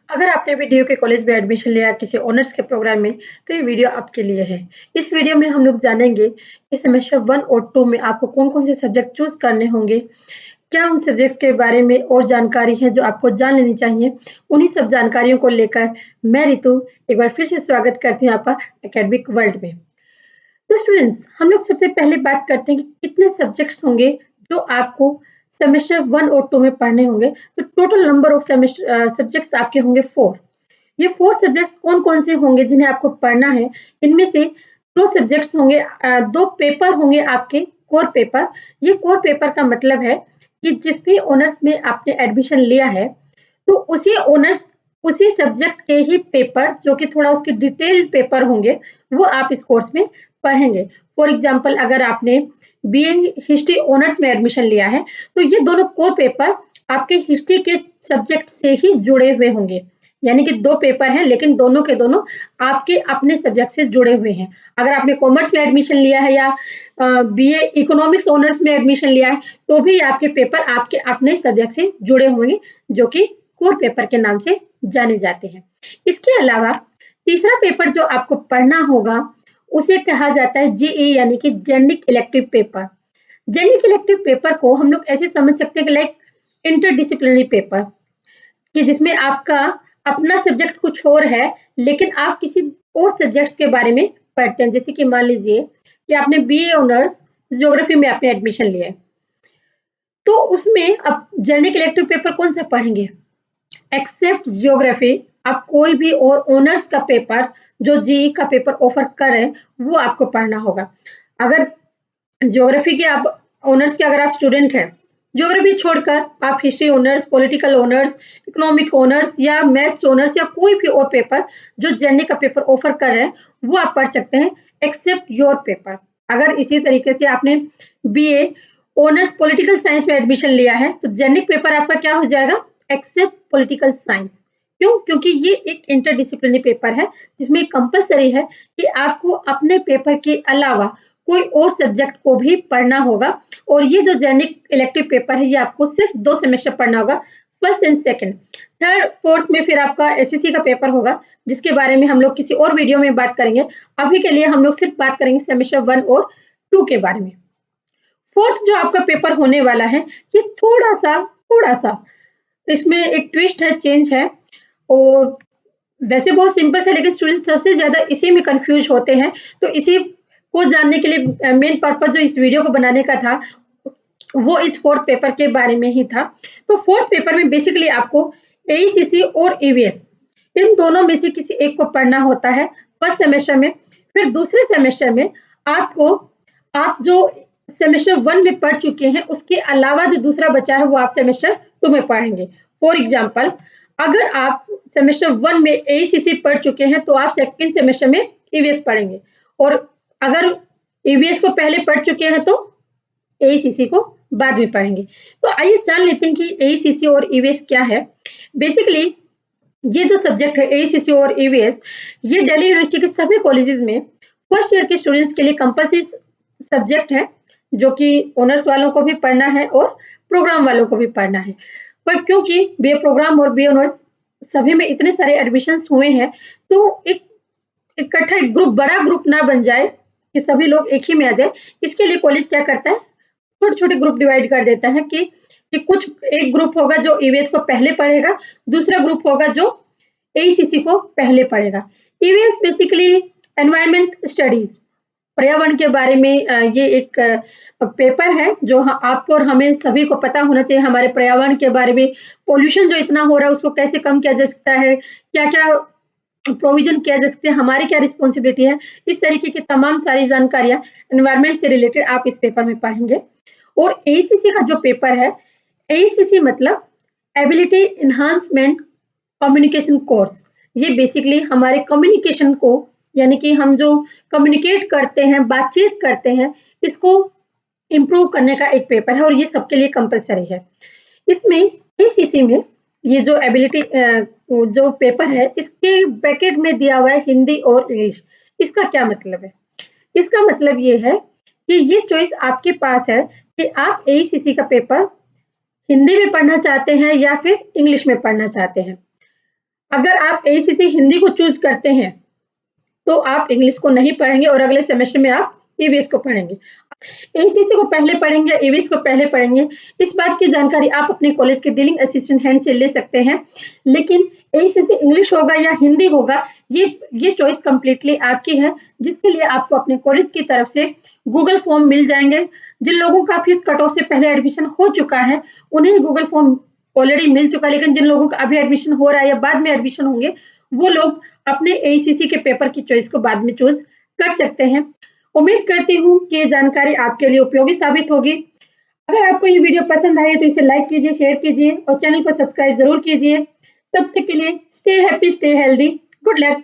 अगर आपने भी डीयू के कॉलेज में एडमिशन लिया किसी ऑनर्स के प्रोग्राम में, तो ये वीडियो आपके लिए है। इस वीडियो में हम लोग जानेंगे कि सेमेस्टर 1 और 2 में आपको कौन-कौन से सब्जेक्ट चूज़ करने होंगे, क्या उन सब्जेक्ट्स के बारे में और जानकारी है जो आपको जान लेनी चाहिए। उन्हीं सब जानकारियों को लेकर मैं रितु एक बार फिर से स्वागत करती हूँ आपका एकेडमिक वर्ल्ड में। तो स्टूडेंट्स हम लोग सबसे पहले बात करते हैं कि कितने सब्जेक्ट्स होंगे जो आपको सेमेस्टर 1 और 2 में पढ़ने होंगे। तो टोटल नंबर ऑफ सब्जेक्ट्स आपके होंगे 4। ये 4 सब्जेक्ट्स कौन-कौन से होंगे जिन्हें आपको पढ़ना है? इनमें से 2 सब्जेक्ट्स होंगे 2 पेपर होंगे आपके कोर पेपर। ये कोर पेपर का मतलब है कि जिस भी ऑनर्स में आपने एडमिशन लिया है, तो उसी सब्जेक्ट के ही पेपर जो कि थोड़ा उसके डिटेल्ड पेपर होंगे, वो आप इस कोर्स में पढ़ेंगे। फॉर एग्ज़ाम्पल अगर आपने बीए हिस्ट्री ऑनर्स में एडमिशन लिया है, तो ये दोनों कोर पेपर आपके हिस्ट्री के सब्जेक्ट से ही जुड़े हुए होंगे। यानी कि 2 पेपर हैं लेकिन दोनों के दोनों आपके अपने सब्जेक्ट से जुड़े हुए हैं। अगर आपने कॉमर्स में एडमिशन लिया है या बीए इकोनॉमिक्स ऑनर्स में एडमिशन लिया है, तो भी आपके पेपर आपके अपने सब्जेक्ट से जुड़े होंगे, जो कि कोर पेपर के नाम से जाने जाते हैं। इसके अलावा तीसरा पेपर जो आपको पढ़ना होगा, उसे कहा जाता है जीई यानी कि generic elective paper. Generic elective paper को हम लोग ऐसे समझ सकते हैं कि लाइक इंटरडिसिप्लिनरी पेपर कि जिसमें आपका अपना सब्जेक्ट कुछ और है, लेकिन आप किसी और सब्जेक्ट्स के बारे में पढ़ते हैं। जैसे कि मान लीजिए कि आपने बीए ऑनर्स ज्योग्राफी में आपने एडमिशन लिया है, तो उसमें आप जेनिक इलेक्टिव पेपर कौन-सा पढ़ेंगे? एक्सेप्ट ज्योग्राफी आप कोई भी और ऑनर्स का पेपर जो जेईई का पेपर ऑफर कर रहे हैं, वो आपको पढ़ना होगा। अगर ज्योग्राफी के आप ऑनर्स के अगर आप स्टूडेंट हैं, ज्योग्राफी छोड़कर आप history honours, political honours, economic honours या मैथ्स ऑनर्स या कोई भी और पेपर जो जेईई का पेपर ऑफर कर रहे हैं, वो आप पढ़ सकते हैं एक्सेप्ट योर पेपर। अगर इसी तरीके से आपने बीए ऑनर्स पॉलिटिकल साइंस में एडमिशन लिया है, तो जेईई पेपर आपका क्या हो जाएगा? Except political science. क्यों? क्योंकि ये एक इंटरडिसिप्लिनरी पेपर है, जिसमें कंपल्सरी है कि आपको अपने पेपर के अलावा कोई और सब्जेक्ट को भी पढ़ना होगा और ये जो जेनिक इलेक्टिव पेपर है, ये आपको सिर्फ 2 सेमेस्टर पढ़ना होगा, first and second. Third, fourth में फिर आपका एसएससी का पेपर होगा, जिसके बारे में हम लोग किसी और वीडियो में बात करेंगे। अभी के लिए हम लोग सिर्फ बात करेंगे सेमेस्टर 1 और 2 के बारे में। फोर्थ जो आपका पेपर होने वाला है, ये थोड़ा-सा इसमें एक ट्विस्ट है, चेंज है और वैसे बहुत सिंपल है लेकिन स्टूडेंट्स सबसे ज़्यादा इसी में कन्फ्यूज़ होते हैं। तो इसी को जानने के लिए मेन पर्पज़ जो इस वीडियो को बनाने का था, वो इस फोर्थ पेपर के बारे में ही था। तो फोर्थ पेपर में बेसिकली आपको एईसीसी और ईवीएस इन दोनों में से किसी एक को पढ़ना होता है फर्स्ट सेमेस्टर में। फिर दूसरे सेमेस्टर में आपको आप जो सेमेस्टर 1 में पढ़ चुके हैं, उसके अलावा जो दूसरा बचा है, वो आप सेमेस्टर 2 में पढ़ेंगे। फॉर एग्ज़ाम्पल अगर आप सेमेस्टर 1 में एईसीसी पढ़ चुके हैं, तो आप सेकंड सेमेस्टर में ईवीएस पढ़ेंगे और अगर ईवीएस को पहले पढ़ चुके हैं, तो एईसीसी को बाद में पढ़ेंगे। तो आइए जान लेते हैं कि एईसीसी और ईवीएस क्या है। बेसिकली ये जो सब्जेक्ट है एईसीसी और ईवीएस, ये दिल्ली यूनिवर्सिटी के सभी कॉलेजेस में फर्स्ट ईयर के स्टूडेंट्स के लिए कंपल्सरी सब्जेक्ट है, जो कि ऑनर्स वालों को भी पढ़ना है और प्रोग्राम वालों को भी पढ़ना है। पर क्योंकि बीए प्रोग्राम और बीए ऑनर्स सभी में इतने सारे एडमिशन्स हुए हैं, तो एक इकट्ठा एक ग्रुप बड़ा ग्रुप ना बन जाए कि सभी लोग एक ही में आ जाए, इसके लिए कॉलेज क्या करता है, छोटे-छोटे ग्रुप डिवाइड कर देता है कि कुछ एक ग्रुप होगा जो ईवीएस को पहले पढ़ेगा, दूसरा ग्रुप होगा जो एईसीसी को पहले पढ़ेगा। ईवीएस बेसिकली एनवायरनमेंट स्टडीज़ पर्यावरण के बारे में ये एक पेपर है जो आपको और हमें सभी को पता होना चाहिए हमारे पर्यावरण के बारे में। पॉल्यूशन जो इतना हो रहा है उसको कैसे कम किया जा सकता है, क्या-क्या प्रोविज़न किया जा सकता है, हमारी क्या रिस्पॉन्सिबिलिटी है, इस तरीके की तमाम सारी जानकारियाँ एनवायरनमेंट से रिलेटेड आप इस पेपर में पढ़ेंगे। और एईसीसी का जो पेपर है, एईसीसी मतलब एबिलिटी एनहांसमेंट कम्युनिकेशन कोर्स। ये बेसिकली हमारे कम्युनिकेशन को यानी कि हम जो कम्युनिकेट करते हैं, बातचीत करते हैं, इसको इम्प्रूव करने का एक पेपर है और ये सबके लिए कंपल्सरी है। इसमें एसीसी में ये जो एबिलिटी जो पेपर है, इसके ब्रैकेट में दिया हुआ है हिंदी और इंग्लिश। इसका क्या मतलब है? इसका मतलब ये है कि ये चॉइस आपके पास है कि आप एईसीसी का पेपर हिंदी में पढ़ना चाहते हैं या फिर इंग्लिश में पढ़ना चाहते हैं। अगर आप एसीसी हिंदी को चूज़ करते हैं, तो आप इंग्लिश को नहीं पढ़ेंगे और अगले सेमेस्टर में आप ईवीएस को पढ़ेंगे। एसीसी को पहले पढ़ेंगे या ईवीएस को पहले पढ़ेंगे, इस बात की जानकारी आप अपने कॉलेज के डीलिंग असिस्टेंट हैंड से ले सकते हैं। लेकिन एसीसी इंग्लिश होगा या हिंदी होगा, ये चॉइस कंप्लीटली आपकी है, जिसके लिए आपको अपने कॉलेज की तरफ से गूगल फॉर्म मिल जाएँगे। जिन लोगों का फीस कट ऑफ से पहले एडमिशन हो चुका है, उन्हें गूगल फॉर्म ऑलरेडी मिल चुका है, लेकिन जिन लोगों का अभी एडमिशन हो रहा है या बाद में एडमिशन होंगे, वो लोग अपने एसीसी के पेपर की चॉइस को बाद में चूज़ कर सकते हैं। उम्मीद करती हूँ कि ये जानकारी आपके लिए उपयोगी साबित होगी। अगर आपको ये वीडियो पसंद आई है तो इसे लाइक कीजिए, शेयर कीजिए और चैनल को सब्सक्राइब ज़रूर कीजिए। तब तक के लिए stay happy, stay healthy. Good luck.